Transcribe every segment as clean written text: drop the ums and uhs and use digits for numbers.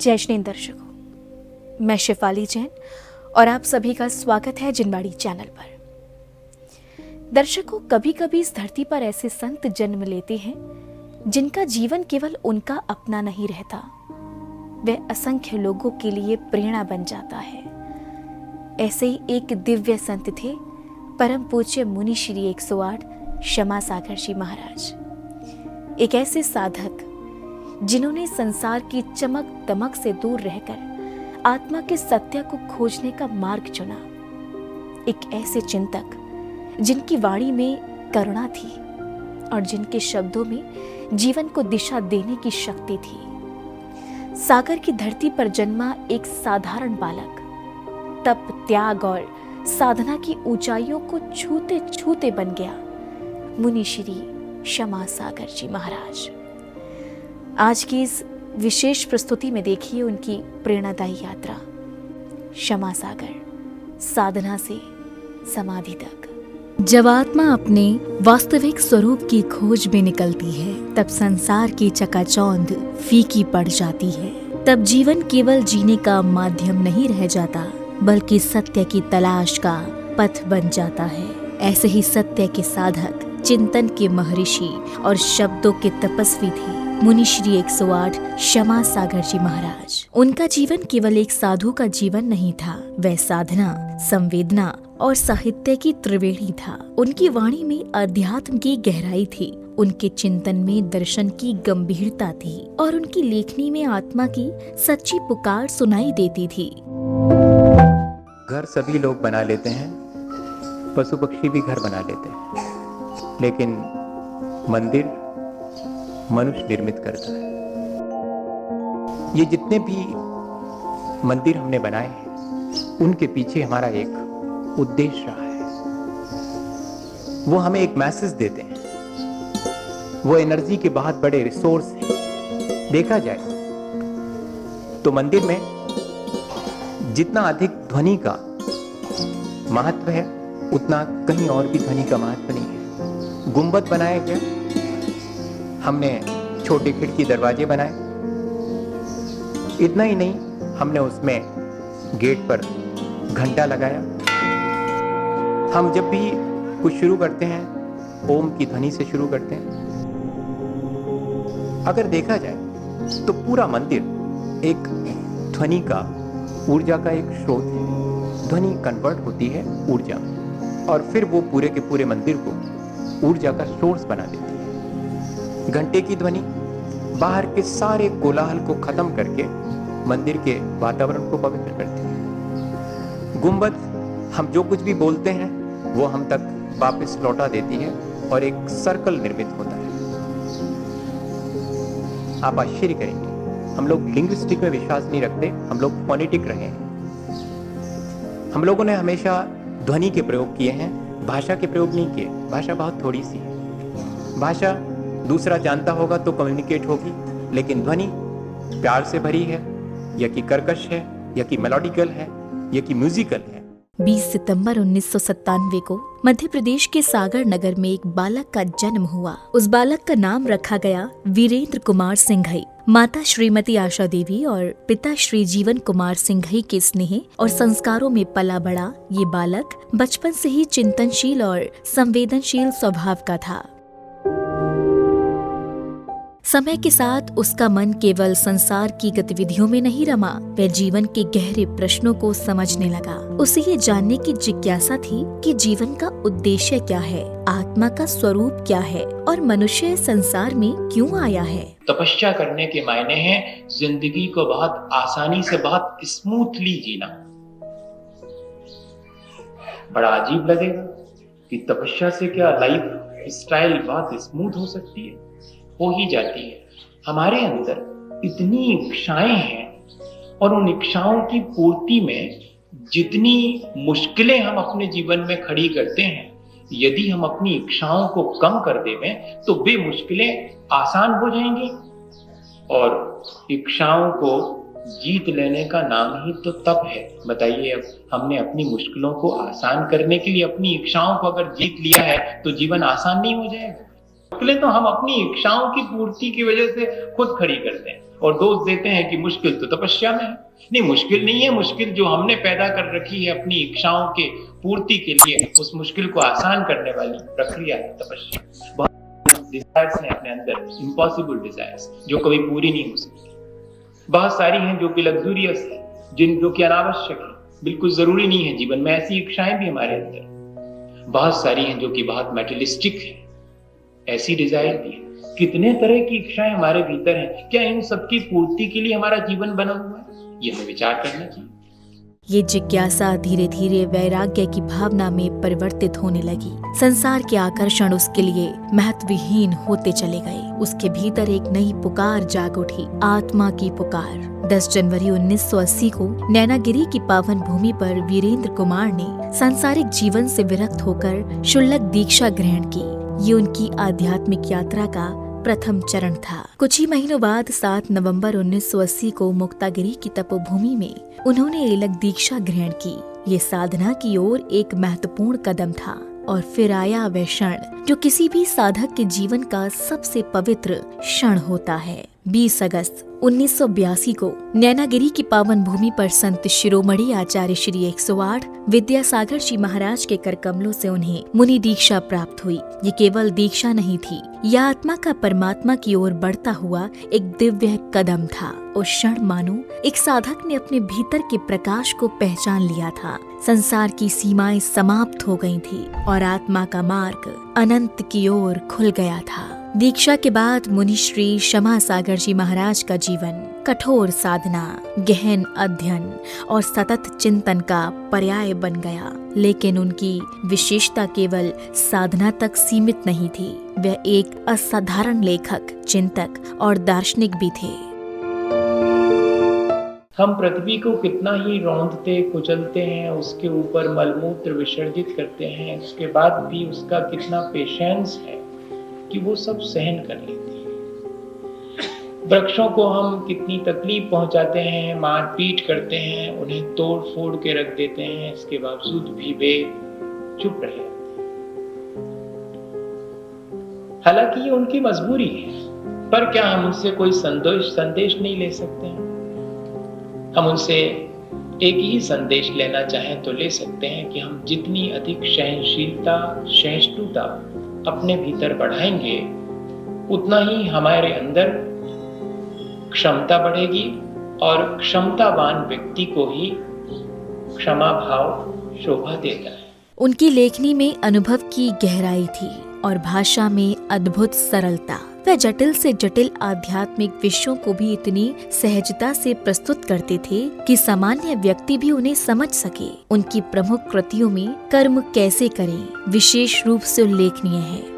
जय श्री दर्शकों, मैं शिफाली जैन और आप सभी का स्वागत है जिनवाड़ी चैनल पर। दर्शकों, कभी कभी इस धरती पर ऐसे संत जन्म लेते हैं जिनका जीवन केवल उनका अपना नहीं रहता, वह असंख्य लोगों के लिए प्रेरणा बन जाता है। ऐसे ही एक दिव्य संत थे परम पूज्य मुनि श्री 108 क्षमा सागर जी महाराज। एक ऐसे साधक जिन्होंने संसार की चमक दमक से दूर रहकर आत्मा के सत्य को खोजने का मार्ग चुना। एक ऐसे चिंतक जिनकी वाणी में करुणा थी और जिनके शब्दों में जीवन को दिशा देने की शक्ति थी। सागर की धरती पर जन्मा एक साधारण बालक तप, त्याग और साधना की ऊंचाइयों को छूते छूते बन गया मुनि श्री क्षमा सागर जी महाराज। आज की इस विशेष प्रस्तुति में देखिए उनकी प्रेरणादायी यात्रा, क्षमा सागर, साधना से समाधि तक। जब आत्मा अपने वास्तविक स्वरूप की खोज में निकलती है, तब संसार की चकाचौंध फीकी पड़ जाती है। तब जीवन केवल जीने का माध्यम नहीं रह जाता, बल्कि सत्य की तलाश का पथ बन जाता है। ऐसे ही सत्य के साधक, चिंतन के महर्षि और शब्दों के तपस्वी थे मुनि श्री 108 क्षमा सागर जी महाराज। उनका जीवन केवल एक साधु का जीवन नहीं था, वह साधना, संवेदना और साहित्य की त्रिवेणी था। उनकी वाणी में अध्यात्म की गहराई थी, उनके चिंतन में दर्शन की गंभीरता थी और उनकी लेखनी में आत्मा की सच्ची पुकार सुनाई देती थी। घर सभी लोग बना लेते हैं, पशु पक्षी भी घर बना लेते हैं, लेकिन मंदिर मनुष्य निर्मित करता है। ये जितने भी मंदिर हमने बनाए हैं, उनके पीछे हमारा एक उद्देश्य रहा है। वो हमें एक मैसेज देते हैं। वो एनर्जी के बहुत बड़े रिसोर्स हैं। देखा जाए तो मंदिर में जितना अधिक ध्वनि का महत्व है, उतना कहीं और भी ध्वनि का महत्व नहीं है। गुंबद बनाया गया, हमने छोटे खिड़की दरवाजे बनाए। इतना ही नहीं, हमने उसमें गेट पर घंटा लगाया। हम जब भी कुछ शुरू करते हैं, ओम की ध्वनि से शुरू करते हैं। अगर देखा जाए तो पूरा मंदिर एक ध्वनि का, ऊर्जा का एक स्रोत है। ध्वनि कन्वर्ट होती है ऊर्जा में और फिर वो पूरे के पूरे मंदिर को ऊर्जा का सोर्स बना देती है। घंटे की ध्वनि बाहर के सारे कोलाहल को खत्म करके मंदिर के वातावरण को पवित्र करती है। गुंबद हम जो कुछ भी बोलते हैं वो हम तक वापस लौटा देती है और एक सर्कल निर्मित होता है। आप आश्चर्य करेंगे, हम लोग लिंग्विस्टिक में विश्वास नहीं रखते, हम लोग फोनेटिक रहे हैं। हम लोगों ने हमेशा ध्वनि के प्रयोग किए हैं, भाषा के प्रयोग नहीं किए। भाषा बहुत थोड़ी सी है। भाषा दूसरा जानता होगा तो कम्युनिकेट होगी, लेकिन ध्वनि प्यार से भरी है, या कि कर्कश है, या कि मेलोडिकल है, या कि म्यूजिकल है। 20 सितंबर 1997 को मध्य प्रदेश के सागर नगर में एक बालक का जन्म हुआ। उस बालक का नाम रखा गया वीरेंद्र कुमार सिंघई। माता श्रीमती आशा देवी और पिता श्री जीवन कुमार सिंघई के स्नेह और संस्कारों में पला बड़ा ये बालक बचपन से ही चिंतनशील और संवेदनशील स्वभाव का था। समय के साथ उसका मन केवल संसार की गतिविधियों में नहीं रमा, वह जीवन के गहरे प्रश्नों को समझने लगा। उसे ये जानने की जिज्ञासा थी कि जीवन का उद्देश्य क्या है, आत्मा का स्वरूप क्या है और मनुष्य संसार में क्यों आया है। तपस्या करने के मायने हैं जिंदगी को बहुत आसानी से, बहुत स्मूथली जीना। बड़ा अजीब लगेगा कि तपस्या से क्या लाइफ स्टाइल बहुत स्मूथ हो सकती है, हो ही जाती है। हमारे अंदर इतनी इच्छाएं हैं और उन इच्छाओं की पूर्ति में जितनी मुश्किलें हम अपने जीवन में खड़ी करते हैं, यदि हम अपनी इच्छाओं को कम कर देवें तो वे मुश्किलें आसान हो जाएंगी। और इच्छाओं को जीत लेने का नाम ही तो तप है। बताइए, अब हमने अपनी मुश्किलों को आसान करने के लिए अपनी इच्छाओं को अगर जीत लिया है तो जीवन आसान नहीं हो जाएगा। मुश्किलें तो हम अपनी इच्छाओं की पूर्ति की वजह से खुद खड़ी करते हैं। और दोष देते हैं कि मुश्किल तो तपस्या में है। नहीं, मुश्किल नहीं है, मुश्किल जो हमने पैदा कर रखी है अपनी इच्छाओं के पूर्ति के लिए, उस मुश्किल को आसान करने वाली प्रक्रिया है तपस्या। बहुत डिजायर्स हैं अपने अंदर, इम्पॉसिबल डिजायर्स जो कभी पूरी नहीं हो सकती। बहुत सारी हैं जो कि लग्जूरियस है, जो कि अनावश्यक है, बिल्कुल जरूरी नहीं है जीवन में, ऐसी इच्छाएं भी हमारे अंदर। बहुत सारी हैं जो कि बहुत मेटलिस्टिक है, ऐसी डिजायर भी है। कितने तरह की इच्छाएं हमारे भीतर हैं, क्या इन सबकी पूर्ति के लिए हमारा जीवन बना हुआ है? ये हमें विचार करना चाहिए। ये जिज्ञासा धीरे धीरे वैराग्य की भावना में परिवर्तित होने लगी। संसार के आकर्षण उसके लिए महत्वहीन होते चले गए। उसके भीतर एक नई पुकार जाग उठी, आत्मा की पुकार। 10 जनवरी 1980 को नैनागिरी की पावन भूमि पर वीरेंद्र कुमार ने सांसारिक जीवन से विरक्त होकर क्षुल्लक दीक्षा ग्रहण की। ये उनकी आध्यात्मिक यात्रा का प्रथम चरण था। कुछ ही महीनों बाद 7 नवंबर 1980 को मुक्तागिरी की तपोभूमि में उन्होंने एलक दीक्षा ग्रहण की। ये साधना की ओर एक महत्वपूर्ण कदम था। और फिर आया वह क्षण जो किसी भी साधक के जीवन का सबसे पवित्र क्षण होता है। 20 अगस्त 1982 को नैनागिरी की पावन भूमि पर संत शिरोमणि आचार्य श्री 108 विद्यासागर जी महाराज के कर कमलों से उन्हें मुनि दीक्षा प्राप्त हुई। ये केवल दीक्षा नहीं थी, यह आत्मा का परमात्मा की ओर बढ़ता हुआ एक दिव्य कदम था। उस क्षण मानो एक साधक ने अपने भीतर के प्रकाश को पहचान लिया था। संसार की सीमाएं समाप्त हो गई थी और आत्मा का मार्ग अनंत की ओर खुल गया था। दीक्षा के बाद मुनि श्री क्षमा सागर जी महाराज का जीवन कठोर साधना, गहन अध्ययन और सतत चिंतन का पर्याय बन गया। लेकिन उनकी विशेषता केवल साधना तक सीमित नहीं थी, वे एक असाधारण लेखक, चिंतक और दार्शनिक भी थे। हम पृथ्वी को कितना ही रौंदते कुचलते हैं, उसके ऊपर मलमूत्र विसर्जित करते हैं, उसके बाद भी उसका कितना पेशेंस है कि वो सब सहन कर लेती है। वृक्षों को हम कितनी तकलीफ पहुंचाते हैं, मारपीट करते हैं, उन्हें तोड़ फोड़ के रख देते हैं, इसके बावजूद भी वे चुप रहे। हालांकि ये उनकी मजबूरी है, पर क्या हम उनसे कोई संदेश नहीं ले सकते हैं? हम उनसे एक ही संदेश लेना चाहें तो ले सकते हैं कि हम जितनी अधिक सहनशीलता, सहिष्णुता अपने भीतर बढ़ाएंगे, उतना ही हमारे अंदर क्षमता बढ़ेगी और क्षमतावान व्यक्ति को ही क्षमा भाव शोभा देता है। उनकी लेखनी में अनुभव की गहराई थी और भाषा में अद्भुत सरलता। वह जटिल से जटिल आध्यात्मिक विषयों को भी इतनी सहजता से प्रस्तुत करते थे कि सामान्य व्यक्ति भी उन्हें समझ सके। उनकी प्रमुख कृतियों में कर्म कैसे करें विशेष रूप से उल्लेखनीय है।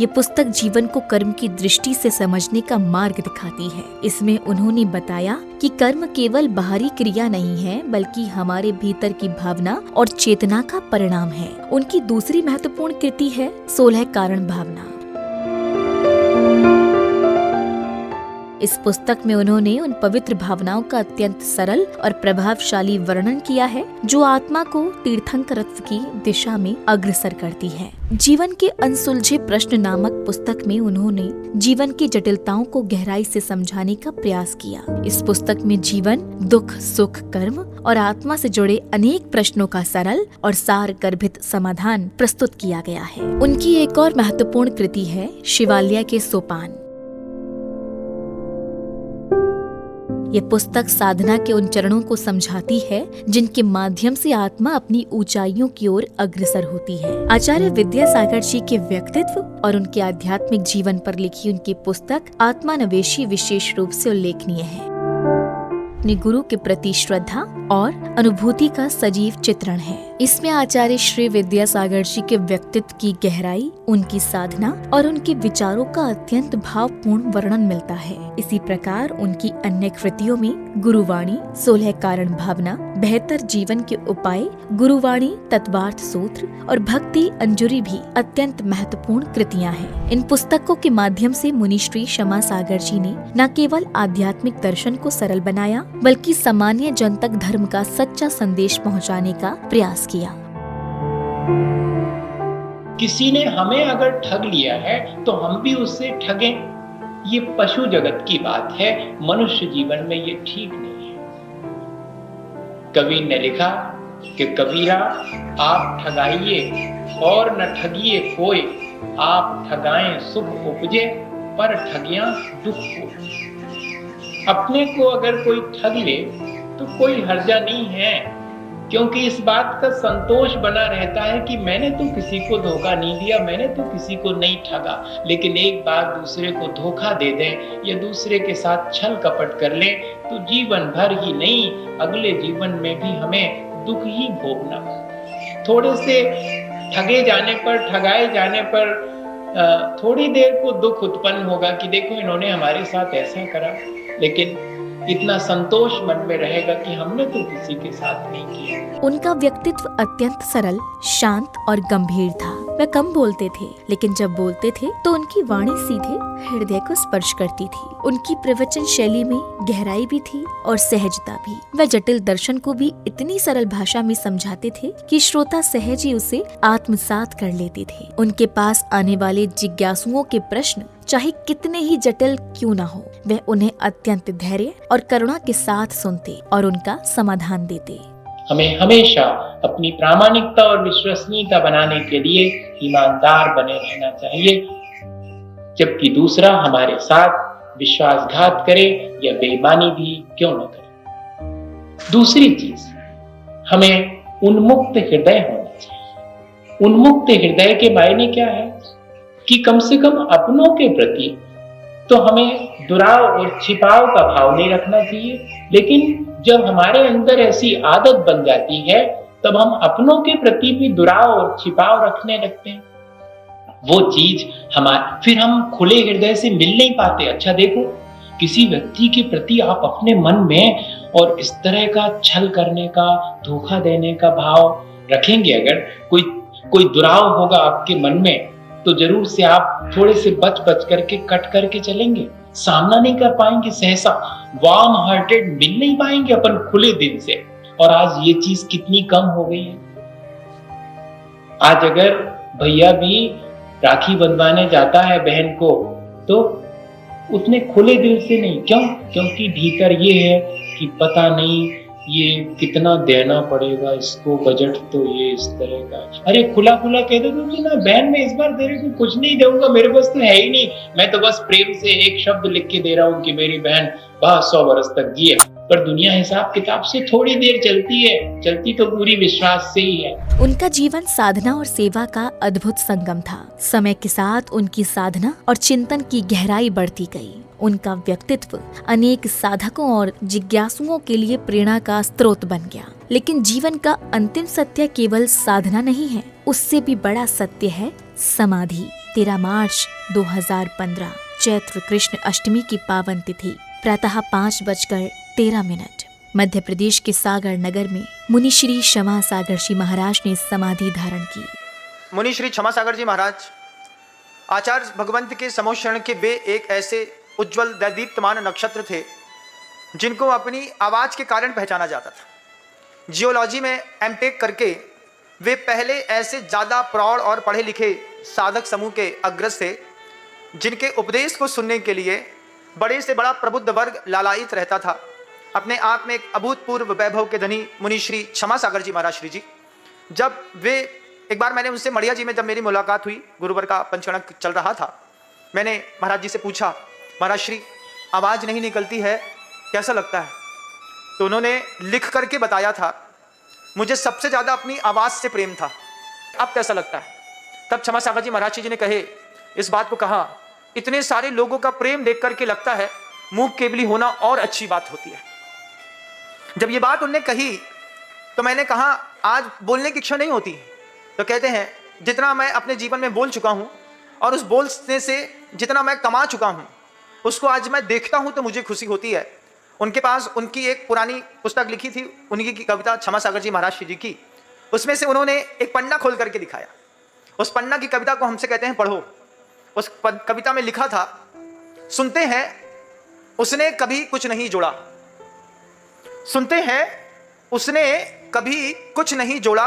ये पुस्तक जीवन को कर्म की दृष्टि से समझने का मार्ग दिखाती है। इसमें उन्होंने बताया कि कर्म केवल बाहरी क्रिया नहीं है, बल्कि हमारे भीतर की भावना और चेतना का परिणाम है। उनकी दूसरी महत्वपूर्ण कृति है 16 कारण भावना। इस पुस्तक में उन्होंने उन पवित्र भावनाओं का अत्यंत सरल और प्रभावशाली वर्णन किया है जो आत्मा को तीर्थंकरत्व की दिशा में अग्रसर करती है। जीवन के अनसुलझे प्रश्न नामक पुस्तक में उन्होंने जीवन की जटिलताओं को गहराई से समझाने का प्रयास किया। इस पुस्तक में जीवन, दुख, सुख, कर्म और आत्मा से जुड़े अनेक प्रश्नों का सरल और सार गर्भित समाधान प्रस्तुत किया गया है। उनकी एक और महत्वपूर्ण कृति है शिवालय के सोपान। ये पुस्तक साधना के उन चरणों को समझाती है जिनके माध्यम से आत्मा अपनी ऊंचाइयों की ओर अग्रसर होती है। आचार्य विद्यासागर जी के व्यक्तित्व और उनके आध्यात्मिक जीवन पर लिखी उनकी पुस्तक आत्मान्वेषी विशेष रूप से उल्लेखनीय है। अपने गुरु के प्रति श्रद्धा और अनुभूति का सजीव चित्रण है। इसमें आचार्य श्री विद्यासागर जी के व्यक्तित्व की गहराई, उनकी साधना और उनके विचारों का अत्यंत भावपूर्ण वर्णन मिलता है। इसी प्रकार उनकी अन्य कृतियों में गुरुवाणी, 16 कारण भावना, बेहतर जीवन के उपाय, गुरुवाणी, तत्वार्थ सूत्र और भक्ति अंजुरी भी अत्यंत महत्वपूर्ण कृतियां हैं। इन पुस्तकों के माध्यम से मुनि श्री क्षमा सागर जी ने न केवल आध्यात्मिक दर्शन को सरल बनाया, बल्कि सामान्य जन तक धर्म का सच्चा संदेश पहुंचाने का प्रयास किया। किसी ने हमें अगर ठग लिया है तो हम भी उससे ठगें, ये पशु जगत की बात है, मनुष्य जीवन में ये ठीक नहीं है। कबीर ने लिखा कि कबीरा आप ठगाइए और न ठगिए कोई, आप ठगाएं सुख उपजे पर ठगियां दुख हो। अपने को अगर कोई ठग ले तो कोई हर्जा नहीं है, क्योंकि इस बात का संतोष बना रहता है कि मैंने तो किसी को धोखा नहीं दिया, मैंने तो किसी को नहीं ठगा। लेकिन एक बार दूसरे को धोखा दे दें या दूसरे के साथ छल कपट कर लें तो जीवन भर ही नहीं, अगले जीवन में भी हमें दुख ही भोगना। थोड़े से ठगे जाने पर, ठगाए जाने पर थोड़ी देर को दुख उत्पन्न होगा कि देखो इन्होंने हमारे साथ ऐसा करा, लेकिन इतना संतोष मन में रहेगा कि हमने तो किसी के साथ नहीं किया। उनका व्यक्तित्व अत्यंत सरल, शांत और गंभीर था। वह कम बोलते थे, लेकिन जब बोलते थे तो उनकी वाणी सीधे हृदय को स्पर्श करती थी। उनकी प्रवचन शैली में गहराई भी थी और सहजता भी। वह जटिल दर्शन को भी इतनी सरल भाषा में समझाते थे कि श्रोता सहज ही उसे आत्मसात कर लेते थे। उनके पास आने वाले जिज्ञासुओं के प्रश्न चाहे कितने ही जटिल क्यों न हो, वह उन्हें अत्यंत धैर्य और करुणा के साथ सुनते और उनका समाधान देते। हमें हमेशा अपनी प्रामाणिकता और विश्वसनीयता बनाने के लिए ईमानदार बने रहना चाहिए, जबकि दूसरा हमारे साथ विश्वासघात करे या बेईमानी भी क्यों न करे। दूसरी चीज, हमें उन्मुक्त हृदय होना चाहिए। उन्मुक्त हृदय के मायने क्या है कि कम से कम अपनों के प्रति तो हमें दुराव और छिपाव का भाव नहीं रखना चाहिए, लेकिन जब हमारे अंदर ऐसी आदत बन जाती है तब हम अपनों के प्रति भी दुराव और छिपाव रखने लगते हैं। वो चीज फिर हम खुले हृदय से मिल नहीं पाते। अच्छा देखो, किसी व्यक्ति के प्रति आप अपने मन में और इस तरह का छल करने का, धोखा देने का भाव रखेंगे, अगर कोई दुराव होगा आपके मन में, तो जरूर से आप थोड़े से बच करके कट करके चलेंगे, सामना नहीं कर पाएंगे, सहसा वार्म हार्टेड मिल नहीं पाएंगे अपन खुले दिल से। और आज ये चीज कितनी कम हो गई है। आज अगर भैया भी राखी बंधवाने जाता है बहन को तो उसने खुले दिल से नहीं, क्योंकि भीतर ये है कि पता नहीं ये कितना देना पड़ेगा इसको, बजट तो ये इस तरह का। अरे खुला कह दो कि ना बहन, मैं इस बार तेरे को कुछ नहीं दूंगा, मेरे पास तो है ही नहीं, मैं तो बस प्रेम से एक शब्द लिख के दे रहा हूँ कि मेरी बहन 100 वर्ष तक जिए। पर दुनिया हिसाब किताब से थोड़ी देर चलती है, चलती तो पूरी विश्वास से ही है। उनका जीवन साधना और सेवा का अद्भुत संगम था। समय के साथ उनकी साधना और चिंतन की गहराई बढ़ती गई। उनका व्यक्तित्व अनेक साधकों और जिज्ञासुओं के लिए प्रेरणा का स्रोत बन गया। लेकिन जीवन का अंतिम सत्य केवल साधना नहीं है, उससे भी बड़ा सत्य है समाधि। 13 मार्च 2015 चैत्र कृष्ण अष्टमी की पावन तिथि प्रातः 5:13 मध्य प्रदेश के सागर नगर में मुनि श्री क्षमा सागर जी महाराज ने समाधि धारण की। मुनि श्री क्षमा सागर जी महाराज आचार्य भगवंत के समोषण के वे एक ऐसे उज्जवल दैदीप्यमान नक्षत्र थे जिनको अपनी आवाज़ के कारण पहचाना जाता था। जियोलॉजी में एमटेक करके वे पहले ऐसे ज़्यादा प्रौढ़ और पढ़े लिखे साधक समूह के अग्रज थे जिनके उपदेश को सुनने के लिए बड़े से बड़ा प्रबुद्ध वर्ग लालायित रहता था। अपने आप में एक अभूतपूर्व वैभव के धनी मुनि श्री क्षमा सागर जी महाराज श्री जी, जब वे एक बार मैंने उनसे मढ़िया जी में जब मेरी मुलाकात हुई, गुरुवर का पंचगणक चल रहा था, मैंने महाराज जी से पूछा, महाराज श्री आवाज़ नहीं निकलती है, कैसा लगता है? तो उन्होंने लिख करके बताया था, मुझे सबसे ज़्यादा अपनी आवाज़ से प्रेम था, अब कैसा लगता है? तब क्षमा सागर जी महाराज जी ने कहे, इस बात को कहा, इतने सारे लोगों का प्रेम देख करके लगता है मूक केवली होना और अच्छी बात होती है। जब ये बात उनने कही तो मैंने कहा, आज बोलने की इच्छा नहीं होती। तो कहते हैं, जितना मैं अपने जीवन में बोल चुका हूँ और उस बोलने से जितना मैं कमा चुका हूँ उसको आज मैं देखता हूँ तो मुझे खुशी होती है। उनके पास उनकी एक पुरानी पुस्तक लिखी थी, उनकी की कविता क्षमा सागर जी महाराज जी की, उसमें से उन्होंने एक पन्ना खोल करके दिखाया। उस पन्ना की कविता को हमसे कहते हैं पढ़ो। उस कविता में लिखा था, सुनते हैं उसने कभी कुछ नहीं जोड़ा, सुनते हैं उसने कभी कुछ नहीं जोड़ा,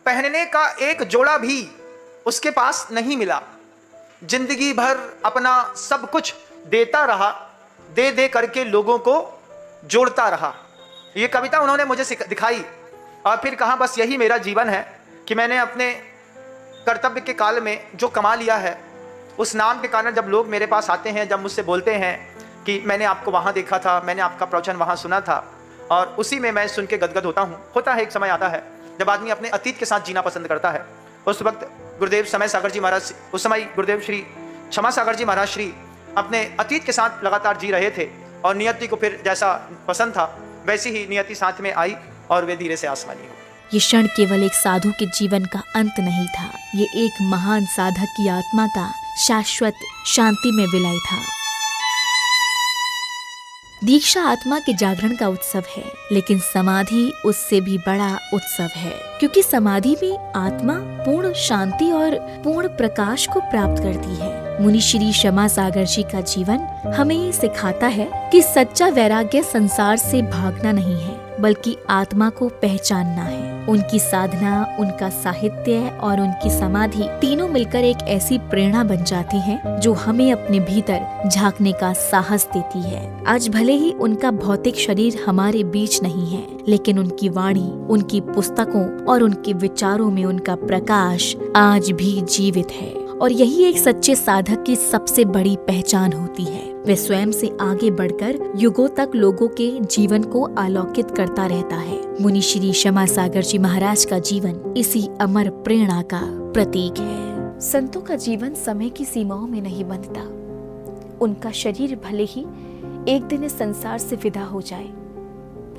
पहनने का एक जोड़ा भी उसके पास नहीं मिला, जिंदगी भर अपना सब कुछ देता रहा, दे दे करके लोगों को जोड़ता रहा। ये कविता उन्होंने मुझे दिखाई और फिर कहा बस यही मेरा जीवन है कि मैंने अपने कर्तव्य के काल में जो कमा लिया है, उस नाम के कारण जब लोग मेरे पास आते हैं, जब मुझसे बोलते हैं कि मैंने आपको वहाँ देखा था, मैंने आपका प्रवचन वहाँ सुना था, और उसी में मैं सुन के गदगद होता हूँ। होता है, एक समय आता है जब आदमी अपने अतीत के साथ जीना पसंद करता है। उस वक्त गुरुदेव समय सागर जी महाराज, उस समय गुरुदेव श्री क्षमा सागर जी महाराज श्री अपने अतीत के साथ लगातार जी रहे थे, और नियति को फिर जैसा पसंद था वैसी ही नियति साथ में आई और वे धीरे से आसमानी हो। ये क्षण केवल एक साधु के जीवन का अंत नहीं था, ये एक महान साधक की आत्मा का शाश्वत शांति में विलय था। दीक्षा आत्मा के जागरण का उत्सव है, लेकिन समाधि उससे भी बड़ा उत्सव है, क्योंकि समाधि में आत्मा पूर्ण शांति और पूर्ण प्रकाश को प्राप्त करती है। मुनि श्री क्षमा सागर जी का जीवन हमें ये सिखाता है कि सच्चा वैराग्य संसार से भागना नहीं है, बल्कि आत्मा को पहचानना है। उनकी साधना, उनका साहित्य और उनकी समाधि तीनों मिलकर एक ऐसी प्रेरणा बन जाती हैं जो हमें अपने भीतर झांकने का साहस देती है। आज भले ही उनका भौतिक शरीर हमारे बीच नहीं है, लेकिन उनकी वाणी, उनकी पुस्तकों और उनके विचारों में उनका प्रकाश आज भी जीवित है, और यही एक सच्चे साधक की सबसे बड़ी पहचान होती है। वे स्वयं से आगे बढ़कर युगों तक लोगों के जीवन को आलोकित करता रहता है। मुनि श्री क्षमा सागर जी महाराज का जीवन इसी अमर प्रेरणा का प्रतीक है। संतों का जीवन समय की सीमाओं में नहीं बंधता। उनका शरीर भले ही एक दिन इस संसार से विदा हो जाए,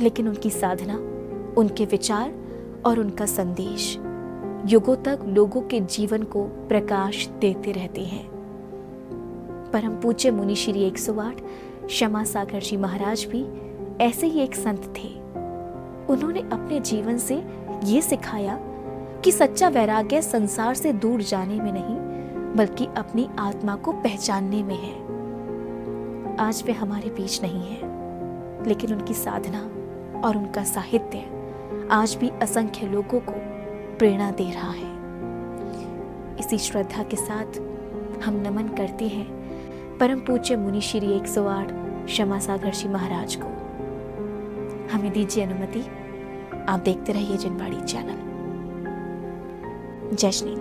लेकिन उनकी साधना, उनके विचार और उनका संदेश युगों तक लोगों के जीवन को प्रकाश देते रहते हैं। परम पूज्य मुनि श्री 108 क्षमा सागर जी महाराज भी ऐसे ही एक संत थे। उन्होंने अपने जीवन से ये सिखाया कि सच्चा वैराग्य संसार से दूर जाने में नहीं, बल्कि अपनी आत्मा को पहचानने में है। आज वे हमारे बीच नहीं है, लेकिन उनकी साधना और उनका साहित्य आज भी असंख्य लोगों को प्रेरणा दे रहा है। इसी श्रद्धा के साथ हम नमन करते हैं परम पूज्य मुनि श्री 108 क्षमा सागर जी महाराज को। हमें दीजिए अनुमति, आप देखते रहिए जिनवाड़ी चैनल। जय श्री।